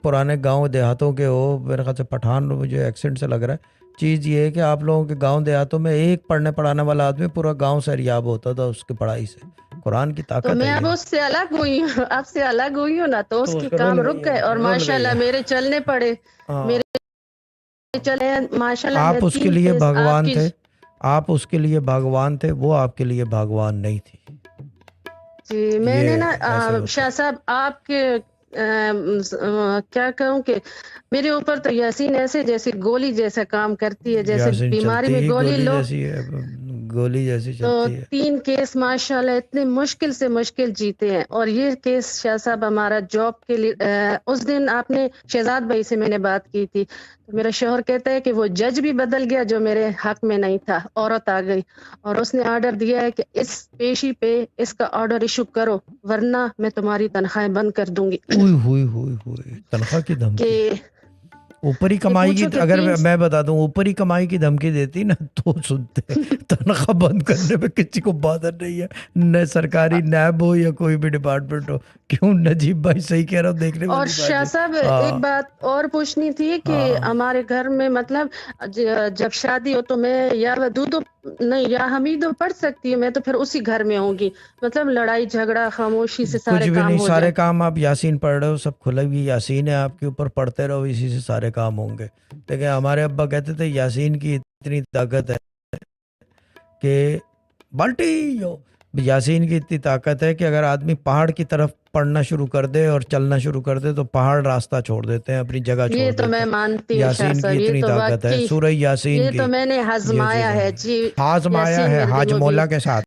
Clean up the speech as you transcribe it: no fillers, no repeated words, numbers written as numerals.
پرانے گاؤں دیہاتوں کے ہو، میرے خیال سے پٹھان مجھے ایکسنٹ سے لگ رہا ہے. چیز یہ ہے کہ آپ لوگوں کے گاؤں دیہاتوں میں ایک پڑھنے پڑھانے والا آدمی پورا گاؤں سیریاب ہوتا تھا اس کی پڑھائی سے. قرآن کی تو طاقت ہے میں اب یہ. اس سے الگ ہوئی ہوں، آپ سے الگ ہوئی ہوں نا، تو اس تو کے کو کام رول رک گئی گئے اور ہے، رول گئی ماشاءاللہ ہے. میرے چلنے پڑے. ہاں، میرے چلے ماشاءاللہ. میں آپ اس کے 3 لیے کیس آپ بھگوان کی. تھے، آپ اس کے لیے بھگوان تھے، وہ آپ کے لیے بھگوان نہیں تھی. جی میں نے یہ نا ایسے ہوتا شاہ ہے. صاحب آپ کے کیا کہوں کہ میرے اوپر تو یاسین ایسے جیسے گولی جیسا کام کرتی ہے، جیسے یاسین بیماری چلتی میں ہی گولی گولی لو. جیسی ہے، گولی جیسی تو چلتی ہے. 3 کیس ماشاءاللہ اتنے مشکل سے مشکل جیتے ہیں. اور یہ کیس شاہ صاحب ہمارا جاب کے لیے اس دن آپ نے شہزاد بھائی سے میں نے بات کی تھی، تو میرا شوہر کہتا ہے کہ وہ جج بھی بدل گیا جو میرے حق میں نہیں تھا. عورت آ گئی اور اس نے آرڈر دیا ہے کہ اس پیشی پہ اس کا آرڈر ایشو کرو ورنہ میں تمہاری تنخواہیں بند کر دوں گی. اوئی ہوئی ہوئی ہوئی، تنخواہ کی دھمکی. کہ اوپری کمائی کی، پوچھو کہ اگر 3 میں بتا دوں اوپری کمائی کی دھمکی دیتی نا تو سنتے. تنخواہ بند کرنے میں کسی کو بادر نہیں ہے، نہ سرکاری نیب ہو یا کوئی بھی ڈپارٹمنٹ ہو. کیوں نجیب بھائی صحیح کہہ رہا ہوں، دیکھنے اور والی بات شاہ ہے. صاحب ایک ہاں بات اور پوچھنی تھی کہ ہاں. ہمارے گھر میں مطلب جب شادی ہو تو میں یا ودودو نہیں یا حمیدو پڑھ سکتی ہوں، میں تو پھر اسی گھر میں ہوں گی، مطلب لڑائی جھگڑا خاموشی سے کچھ سارے بھی کام نہیں، ہو سارے جائیں. کام آپ یاسین پڑھ رہے ہو، سب کھلا ہوئی یاسین ہے آپ کے اوپر، پڑھتے رہو، اسی سے سارے کام ہوں گے. دیکھیں ہمارے ابا کہتے تھے یاسین کی اتنی طاقت ہے کہ بالٹی یاسین کی اتنی طاقت ہے کہ اگر آدمی پہاڑ کی طرف پڑھنا شروع کر دے اور چلنا شروع کر دے تو پہاڑ راستہ چھوڑ دیتے ہیں، اپنی جگہ چھوڑ یہ تو دیتے میں ہیں. مانتی ہوں شاہ یاسین کی صاحب، یہ اتنی تو طاقت ہے، واقعی سورہ یاسین یہ تو کی میں نے یہ ہزمایا چیزیں ہے ہیں. جی. ہاضم آیا یاسین ہے میرے حاج دل مولا مبین. کے ساتھ.